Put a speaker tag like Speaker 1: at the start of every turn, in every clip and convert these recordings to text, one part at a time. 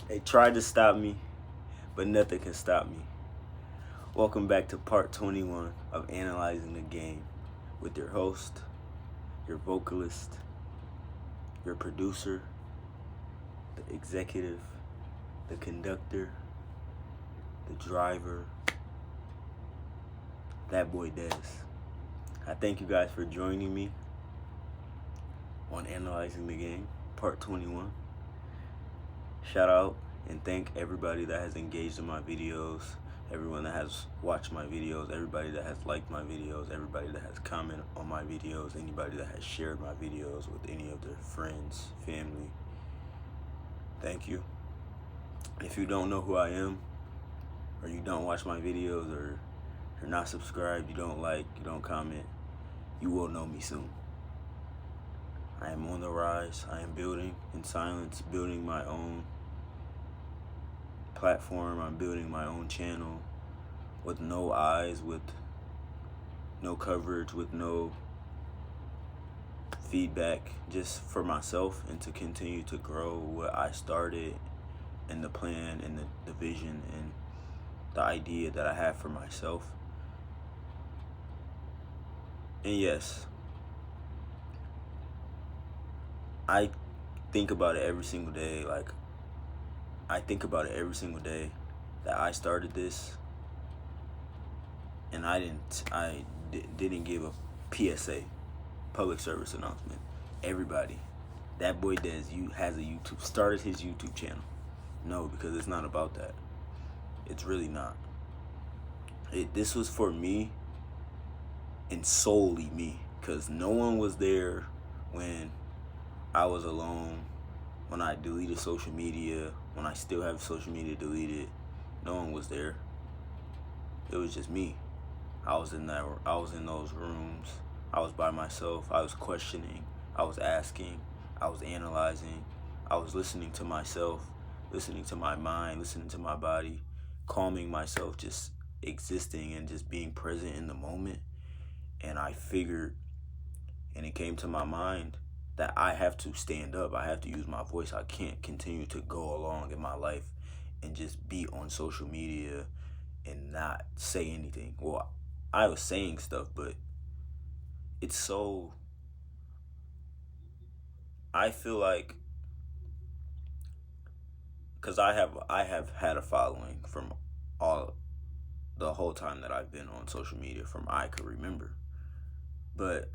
Speaker 1: They tried to stop me, but nothing can stop me. Welcome back to part 21 of Analyzing the Game with your host, your vocalist, your producer, the executive, the conductor, the driver, that boy Des. I thank you guys for joining me on Analyzing the Game, part 21. Shout out and thank everybody that has engaged in my videos, everyone that has watched my videos, everybody that has liked my videos, everybody that has commented on my videos, anybody that has shared my videos with any of their friends, family. Thank you. If you don't know who I am, or you don't watch my videos, or you're not subscribed, you don't like, you don't comment, you will know me soon. I am on the rise. I am building in silence, building my own platform. I'm building my own channel with no eyes, with no coverage, with no feedback, just for myself and to continue to grow what I started and the plan and the vision and the idea that I have for myself. And yes, I think about it every single day. I think about it every single day that I started this, and I didn't give a PSA, public service announcement. Everybody, that boy Des has a YouTube, started his YouTube channel. No, because it's not about that. It's really not. This was for me and solely me, because no one was there when I was alone, when I deleted social media, when I still have social media deleted. No one was there. It was just me. I was in those rooms. I was by myself. I was questioning. I was asking. I was analyzing. I was listening to myself, listening to my mind, listening to my body, calming myself, just existing and just being present in the moment. And I figured, and it came to my mind, that I have to stand up. I have to use my voice. I can't continue to go along in my life and just be on social media and not say anything. Well, I was saying stuff, but it's so, I feel like, because I have had a following from the whole time that I've been on social media, from I could remember. But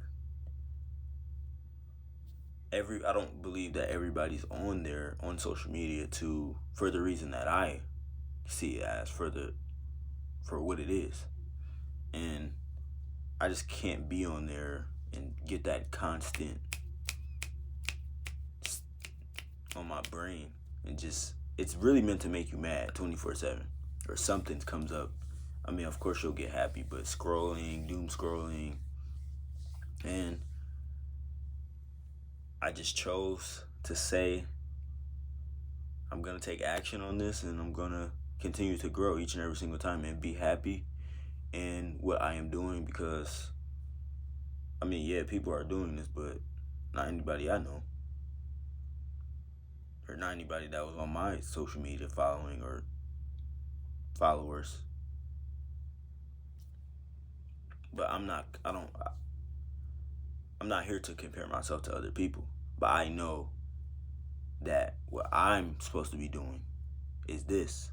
Speaker 1: I don't believe that everybody's on there on social media for the reason that I see it as, for what it is. And I just can't be on there and get that constant on my brain, and just, it's really meant to make you mad 24/7, or something comes up. I mean, of course you'll get happy, but scrolling, doom scrolling. And I just chose to say, I'm going to take action on this, and I'm going to continue to grow each and every single time and be happy in what I am doing. Because, I mean, yeah, people are doing this, but not anybody I know, or not anybody that was on my social media following or followers. But I'm not here to compare myself to other people. But I know that what I'm supposed to be doing is this,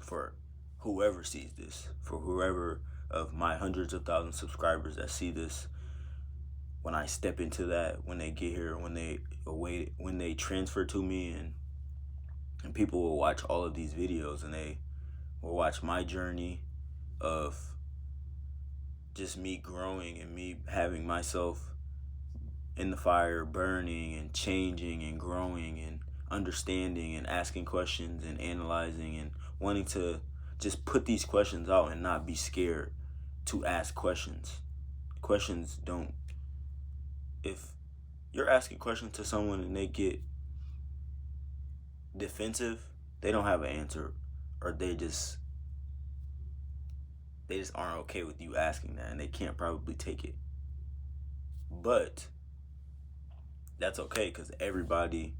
Speaker 1: for whoever sees this, for whoever of my hundreds of thousands of subscribers that see this. When I step into that, when they get here, when they transfer to me, and people will watch all of these videos, and they will watch my journey of just me growing and me having myself in the fire, burning and changing and growing and understanding and asking questions and analyzing and wanting to just put these questions out and not be scared to ask questions. Questions don't, if you're asking questions to someone and they get defensive, they don't have an answer, or they just aren't okay with you asking that, and they can't probably take it. But that's okay, because everybody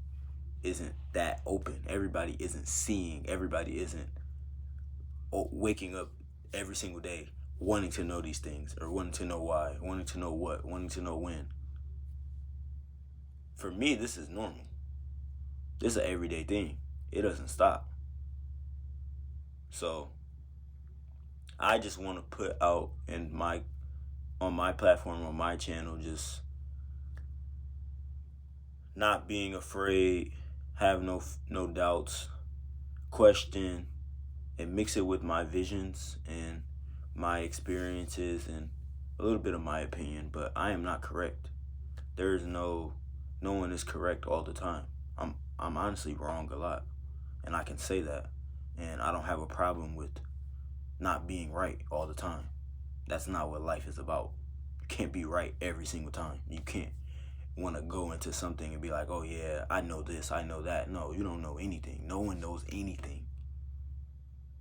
Speaker 1: isn't that open. Everybody isn't seeing. Everybody isn't waking up every single day wanting to know these things, or wanting to know why, wanting to know what, wanting to know when. For me, this is normal. This is an everyday thing. It doesn't stop. So I just want to put out on my platform, on my channel, just not being afraid, have no doubts, question, and mix it with my visions and my experiences and a little bit of my opinion. But I am not correct. There is no one is correct all the time. I'm honestly wrong a lot, and I can say that, and I don't have a problem with not being right all the time. That's not what life is about. You can't be right every single time. You can't want to go into something and be like, oh yeah, I know this, I know that. No, you don't know anything. No one knows anything.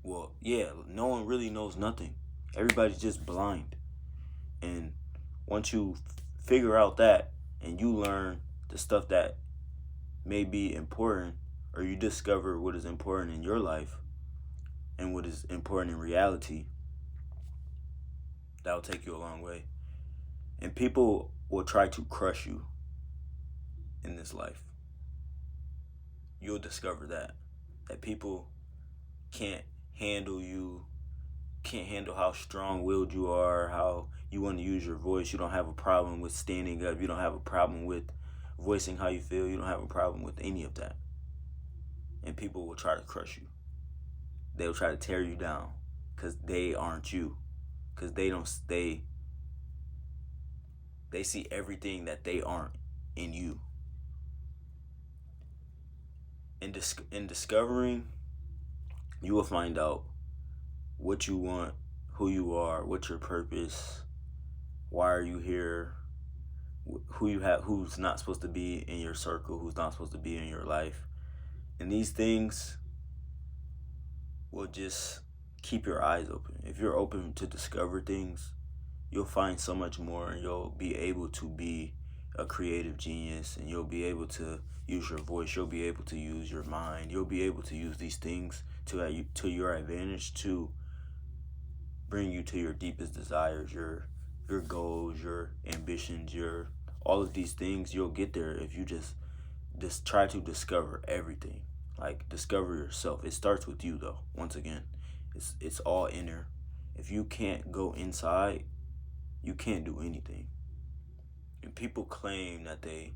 Speaker 1: Well, yeah, no one really knows nothing. Everybody's just blind. And once you figure out that, and you learn the stuff that may be important, or you discover what is important in your life and what is important in reality, that'll take you a long way. And people will try to crush you in this life. You'll discover that people can't handle you, can't handle how strong-willed you are, how you want to use your voice. You don't have a problem with standing up. You don't have a problem with voicing how you feel. You don't have a problem with any of that. And people will try to crush you. They'll try to tear you down because they aren't you. Because they see everything that they aren't in you. In discovering, you will find out what you want, who you are, what's your purpose, why are you here, who's not supposed to be in your circle, who's not supposed to be in your life. And these things will just keep your eyes open. If you're open to discover things, you'll find so much more, and you'll be able to be a creative genius, and you'll be able to use your voice, you'll be able to use your mind, you'll be able to use these things to your advantage, to bring you to your deepest desires, your goals, your ambitions, your all of these things. You'll get there if you just try to discover everything. Like, discover yourself. It starts with you, though. Once again, it's all inner. If you can't go inside, you can't do anything. And people claim that they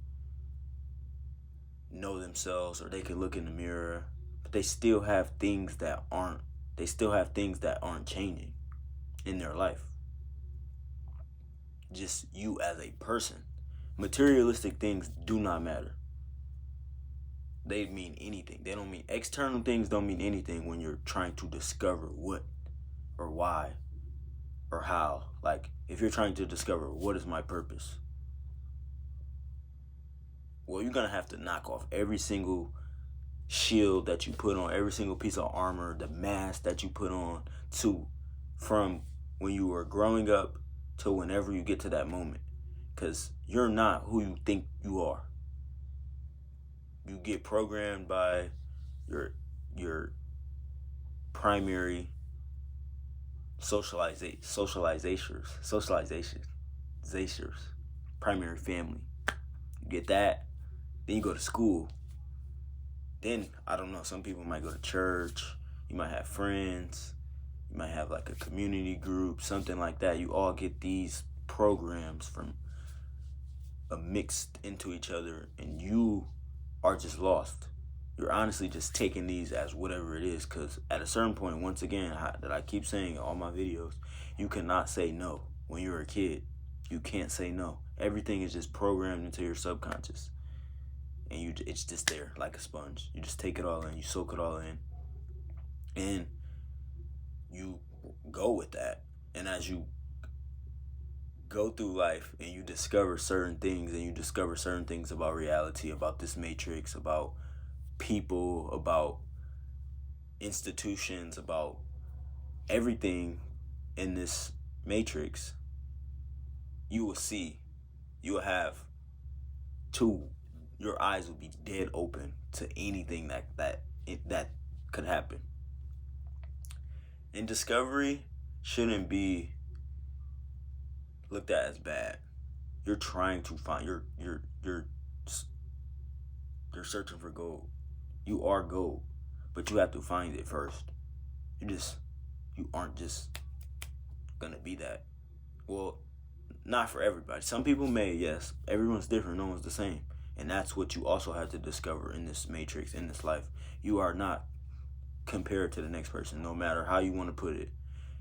Speaker 1: know themselves, or they can look in the mirror, but they still have things that aren't changing in their life. Just you as a person. Materialistic things do not matter. They mean anything. They don't mean, external things don't mean anything when you're trying to discover what or why or how. Like, if you're trying to discover what is my purpose, well, you're going to have to knock off every single shield that you put on, every single piece of armor, the mask that you put on, from when you were growing up to whenever you get to that moment. Because you're not who you think you are. You get programmed by your primary socialization, primary family. You get that, then you go to school. Then, I don't know, some people might go to church, you might have friends, you might have like a community group, something like that. You all get these programs from mixed into each other, and you are just lost. You're honestly just taking these as whatever it is, because at a certain point, once again, that I keep saying in all my videos, you cannot say no. When you're a kid, you can't say no. Everything is just programmed into your subconscious, and it's just there like a sponge. You just take it all in, you soak it all in, and you go with that. And as you go through life and you discover certain things, and you discover certain things about reality, about this matrix, about people, about institutions, about everything in this matrix, you will see, you will have your eyes will be dead open to anything that could happen. And discovery shouldn't be looked at as bad. You're trying to find you're searching for gold. You are gold, but you have to find it first. You aren't just gonna be that. Well, not for everybody. Some people may, yes. Everyone's different. No one's the same. And that's what you also have to discover in this matrix, in this life. You are not compared to the next person, no matter how you want to put it.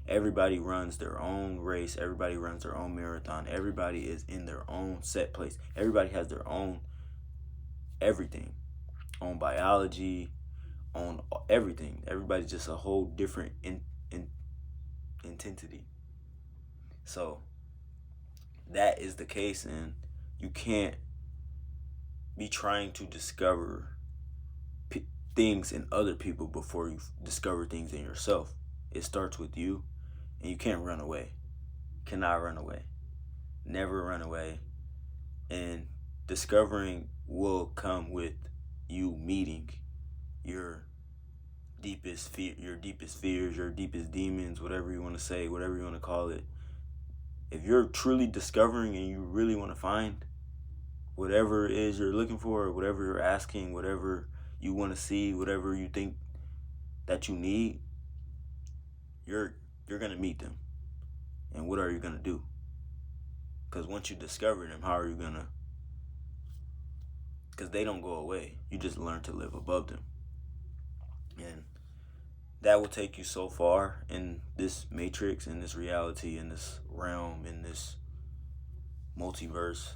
Speaker 1: Everybody runs their own race. Everybody runs their own marathon. Everybody is in their own set place. Everybody has their own everything. On biology, on everything. Everybody's just a whole different intensity. So that is the case, and you can't be trying to discover things in other people before you discover things in yourself. It starts with you, and you can't run away. Cannot run away. Never run away. And discovering will come with you meeting your deepest fears, your deepest demons, whatever you want to say, whatever you want to call it. If you're truly discovering and you really want to find whatever it is you're looking for, whatever you're asking, whatever you want to see, whatever you think that you need, you're going to meet them. And what are you going to do? Because once you discover them, how are you going to? Because they don't go away. You just learn to live above them. And that will take you so far in this matrix, in this reality, in this realm, in this multiverse.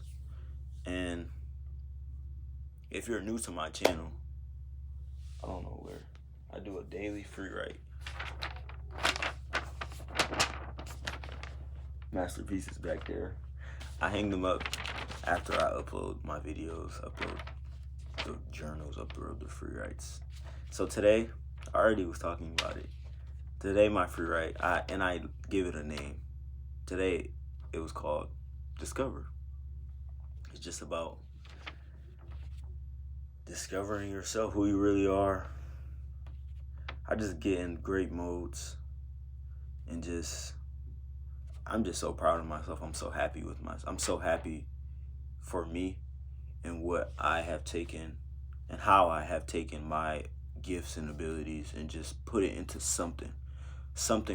Speaker 1: And if you're new to my channel, I don't know where, I do a daily free write. Masterpieces back there. I hang them up after I upload my videos, upload the journals, upload the free writes. So today, I already was talking about it. Today, my free write, I give it a name. Today, it was called Discover. It's just about discovering yourself, who you really are. I just get in great modes and I'm just so proud of myself. I'm so happy with myself. I'm so happy for me and what I have taken and how I have taken my gifts and abilities and just put it into something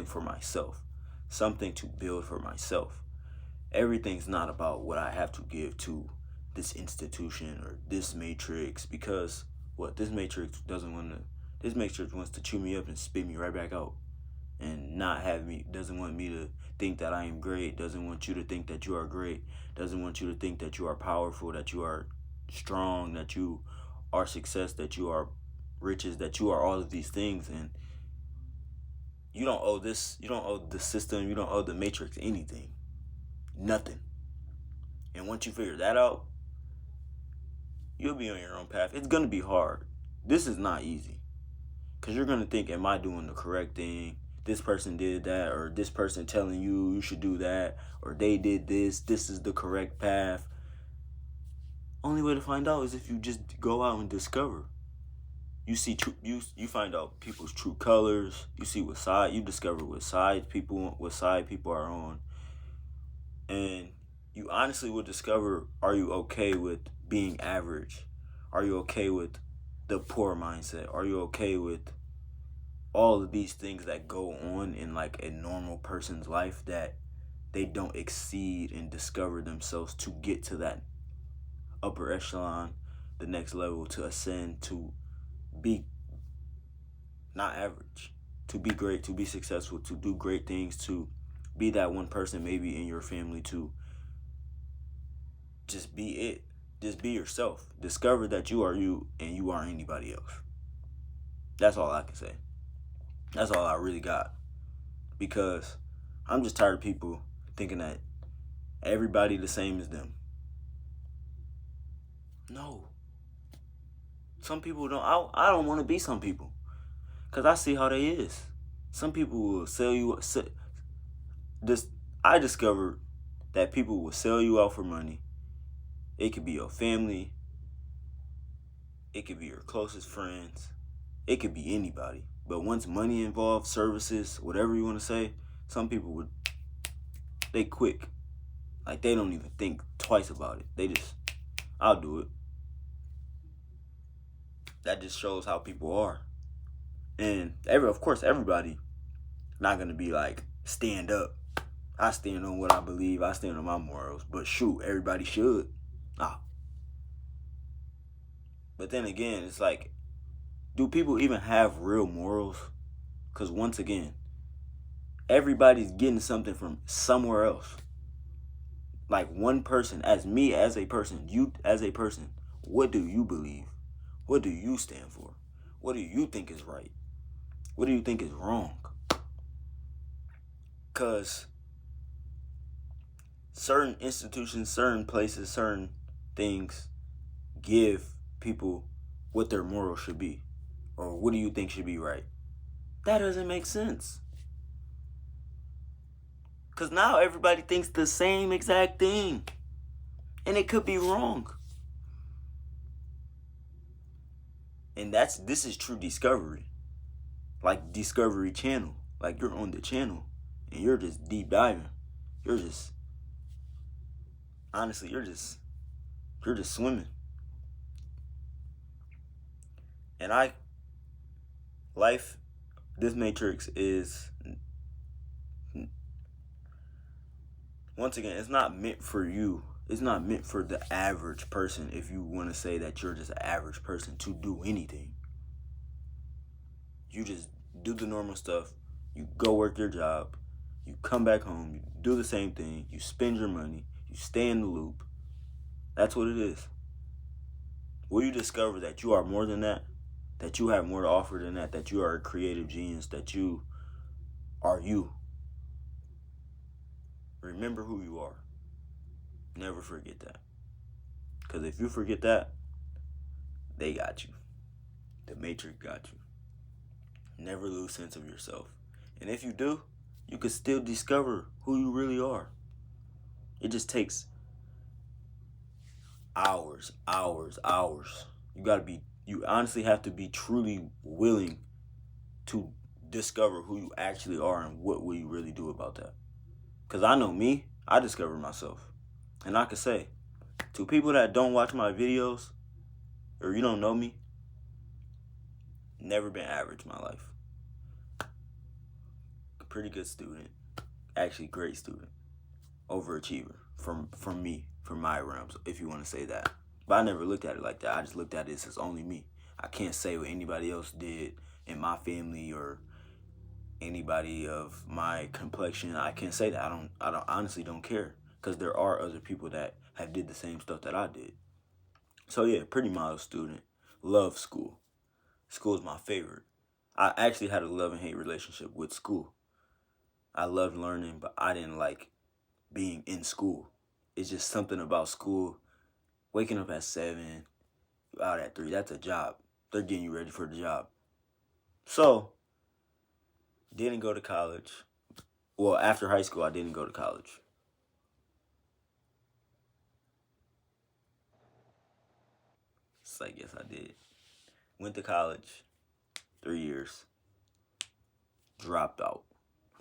Speaker 1: for myself, something to build for myself. Everything's not about what I have to give to this institution or this matrix, because this matrix wants to chew me up and spit me right back out and doesn't want me to think that I am great, doesn't want you to think that you are great, doesn't want you to think that you are powerful, that you are strong, that you are success, that you are riches, that you are all of these things. And you don't owe the system, you don't owe the matrix anything. Nothing. And once you figure that out, you'll be on your own path. It's going to be hard. This is not easy. Because you're going to think, am I doing the correct thing? This person did that, or this person telling you should do that, or they did this. This is the correct path. Only way to find out is if you just go out and discover. You see, you find out people's true colors. You see you discover what side people are on. And you honestly will discover, are you okay with being average? Are you okay with the poor mindset? Are you okay with all of these things that go on in like a normal person's life that they don't exceed and discover themselves to get to that upper echelon, the next level, to ascend, to be not average, to be great, to be successful, to do great things, to be that one person maybe in your family, to just be it. Just be yourself. Discover that you are you and you aren't anybody else. That's all I can say. That's all I really got. Because I'm just tired of people thinking that everybody the same as them. No. Some people don't. I don't want to be some people. Because I see how they is. Some people will sell you. I discovered that people will sell you out for money. It could be your family. It could be your closest friends. It could be anybody. But once money involved, services, whatever you want to say, some people they quick. Like, they don't even think twice about it. They just, I'll do it. That just shows how people are. And of course, everybody not going to be like, stand up. I stand on what I believe. I stand on my morals. But shoot, everybody should. Ah. But then again, it's like, do people even have real morals? Because once again, everybody's getting something from somewhere else. Like, one person, as me as a person, you as a person, what do you believe? What do you stand for? What do you think is right? What do you think is wrong? Because certain institutions, certain places, certain things give people what their morals should be. Or what do you think should be right? That doesn't make sense. Because now everybody thinks the same exact thing. And it could be wrong. And this is true discovery. Like Discovery Channel. Like, you're on the channel and you're just deep diving. You're just, honestly, you're just swimming. And this matrix is, once again, it's not meant for you. It's not meant for the average person, if you want to say that you're just an average person, to do anything. You just do the normal stuff. You go work your job. You come back home. You do the same thing. You spend your money. You stay in the loop. That's what it is. Will you discover that you are more than that? That you have more to offer than that? That you are a creative genius? That you are you? Remember who you are. Never forget that. Because if you forget that, they got you. The Matrix got you. Never lose sense of yourself. And if you do, you can still discover who you really are. It just takes hours. You honestly have to be truly willing to discover who you actually are and what will you really do about that. Because I know me, I discovered myself. And I can say, to people that don't watch my videos, or you don't know me, never been average in my life. Pretty good student. Actually, great student. Overachiever from me, from my realms, if you want to say that. But I never looked at it like that. I just looked at it as only me. I can't say what anybody else did in my family or anybody of my complexion. I can't say that. I honestly don't care, because there are other people that have did the same stuff that I did. So yeah, pretty model student. Love school. School is my favorite. I actually had a love and hate relationship with school. I loved learning, but I didn't like being in school. It's just something about school. Waking up at 7, you out at 3. That's a job. They're getting you ready for the job. So, didn't go to college. Well, after high school, I didn't go to college. It's like, yes, I did. Went to college, 3 years. Dropped out.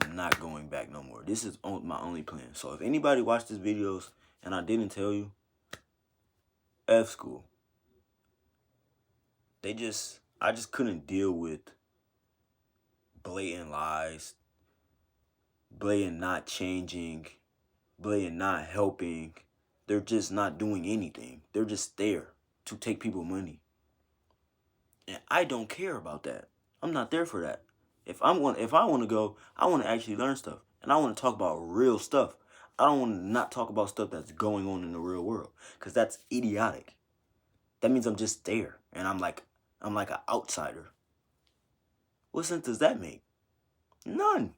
Speaker 1: I'm not going back no more. This is my only plan. So if anybody watched these videos and I didn't tell you, F school. I just couldn't deal with blatant lies, blatant not changing, blatant not helping. They're just not doing anything. They're just there to take people money. And I don't care about that. I'm not there for that. If I want to go, I want to actually learn stuff. And I want to talk about real stuff. I don't want to not talk about stuff that's going on in the real world, because that's idiotic. That means I'm just there and I'm like an outsider. What sense does that make? None.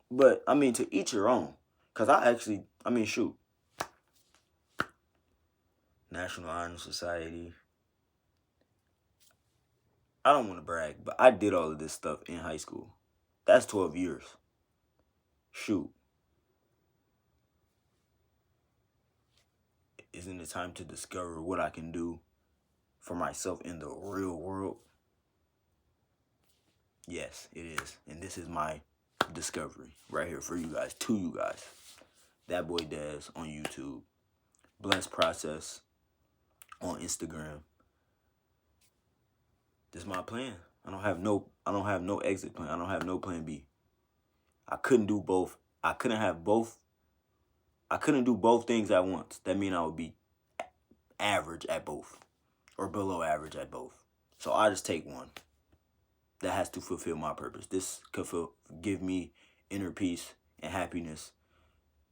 Speaker 1: But I mean, to each your own. Because shoot. National Honor Society. I don't want to brag, but I did all of this stuff in high school. That's 12 years. Shoot. Isn't it time to discover what I can do for myself in the real world? Yes, it is. And this is my discovery right here for you guys, to you guys. That boy Dez on YouTube. Blessed Process on Instagram. This is my plan. I don't have no exit plan. I don't have no plan B. I couldn't do both. I couldn't do both things at once. That means I would be average at both or below average at both. So I just take one. That has to fulfill my purpose. This could give me inner peace and happiness.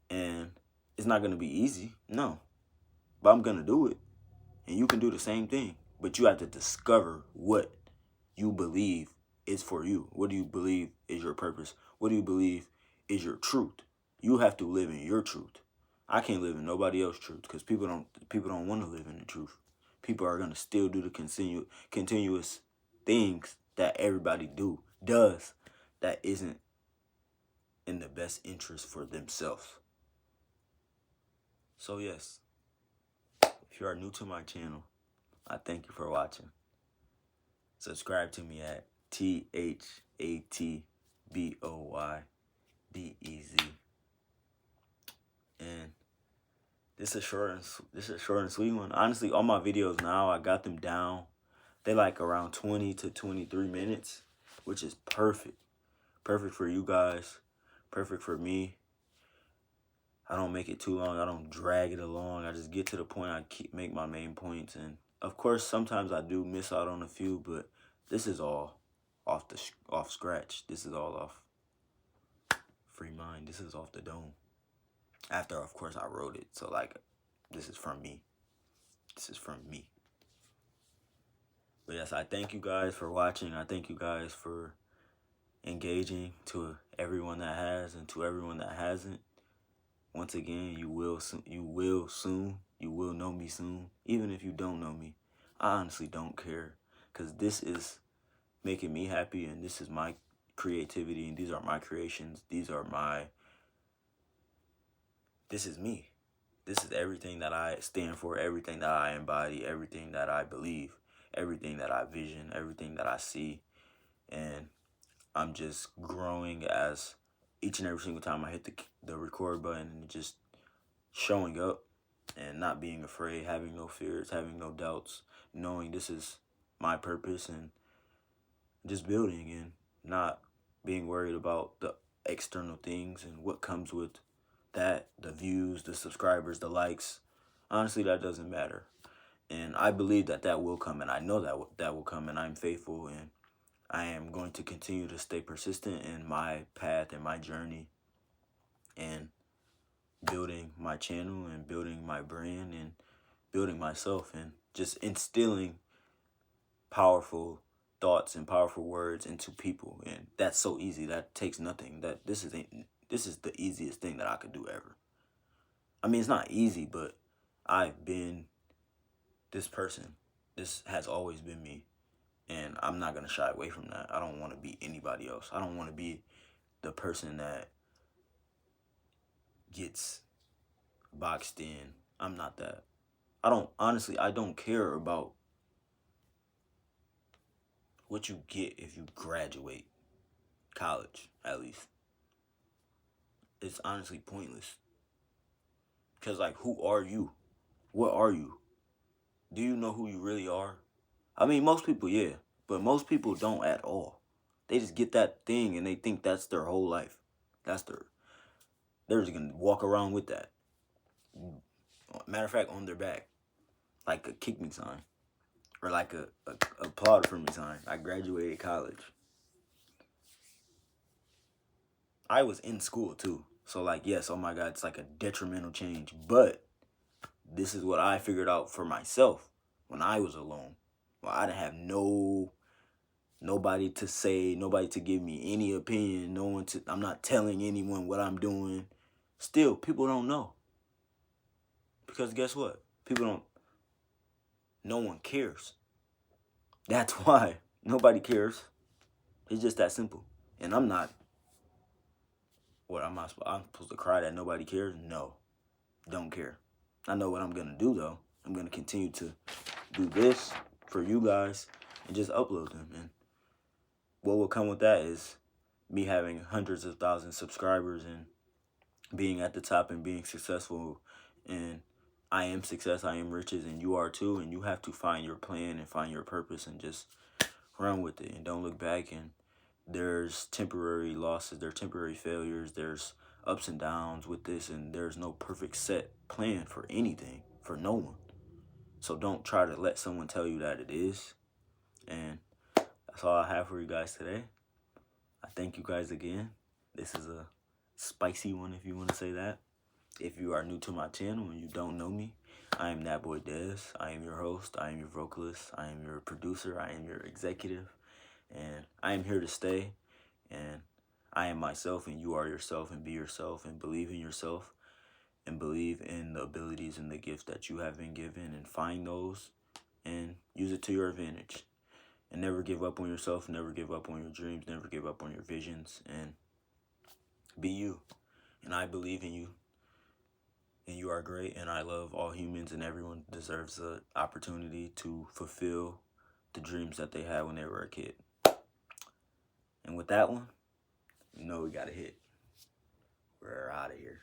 Speaker 1: And it's not going to be easy. No. But I'm going to do it. And you can do the same thing. But you have to discover what you believe is for you. What do you believe is your purpose? What do you believe is your truth? You have to live in your truth. I can't live in nobody else's truth because people don't want to live in the truth. People are going to still do the continuous things that everybody does that isn't in the best interest for themselves. So yes, if you are new to my channel, I thank you for watching. Subscribe to me at THATBOYDEZ. And this is a short and sweet one. Honestly, all my videos now, I got them down. They like around 20 to 23 minutes, which is perfect. Perfect for you guys. Perfect for me. I don't make it too long. I don't drag it along. I just get to the point. I make my main points. And of course, sometimes I do miss out on a few, but this is all off scratch. This is all off free mind. This is off the dome. After, of course, I wrote it. So, like, this is from me. This is from me. But yes, I thank you guys for watching. I thank you guys for engaging, to everyone that has and to everyone that hasn't. Once again, you will soon. You will know me soon. Even if you don't know me, I honestly don't care, because this is making me happy, and this is my creativity, and these are my creations. This is me. This is everything that I stand for, everything that I embody, everything that I believe, everything that I vision, everything that I see. And I'm just growing as each and every single time I hit the record button, and just showing up and not being afraid, having no fears, having no doubts, knowing this is my purpose, and just building and not being worried about the external things and what comes with that, the views, the subscribers, the likes. Honestly, that doesn't matter. And I believe that will come, and I know that will come, and I'm faithful, and I am going to continue to stay persistent in my path and my journey, and building my channel and building my brand and building myself, and just instilling powerful thoughts and powerful words into people. And that's so easy. That takes nothing. This is the easiest thing that I could do ever. I mean, it's not easy, but I've been this person. This has always been me. And I'm not going to shy away from that. I don't want to be anybody else. I don't want to be the person that gets boxed in. I'm not that. I don't care about what you get if you graduate college, at least. It's honestly pointless. Because, like, who are you? What are you? Do you know who you really are? I mean, most people, yeah. But most people don't at all. They just get that thing and they think that's their whole life. They're just going to walk around with that. Matter of fact, on their back. Like a kick me sign. Or like a applaud for me sign. I graduated college. I was in school too. So, like, yes, oh my God, it's like a detrimental change. But this is what I figured out for myself when I was alone. Well, I didn't have nobody to say, nobody to give me any opinion, I'm not telling anyone what I'm doing. Still, people don't know. Because guess what? No one cares. That's why nobody cares. It's just that simple. And I'm not, I'm supposed to cry that nobody cares? No, don't care. I know what I'm going to do, though. I'm going to continue to do this for you guys and just upload them. And what will come with that is me having hundreds of thousands of subscribers and being at the top and being successful. And I am success, I am riches, and you are too. And you have to find your plan and find your purpose and just run with it and don't look back. And there's temporary losses, there's temporary failures, there's ups and downs with this, and there's no perfect set plan for anything, for no one. So don't try to let someone tell you that it is. And that's all I have for you guys today. I thank you guys again. This is a spicy one, if you want to say that. If you are new to my channel and you don't know me, I am that boy Dez. I am your host. I am your vocalist. I am your producer. I am your executive. And I am here to stay. And I am myself and you are yourself, and be yourself and believe in yourself and believe in the abilities and the gifts that you have been given, and find those and use it to your advantage. And never give up on yourself, never give up on your dreams, never give up on your visions, and be you. And I believe in you, and you are great, and I love all humans, and everyone deserves the opportunity to fulfill the dreams that they had when they were a kid. And with that one, you know we got to hit. We're out of here.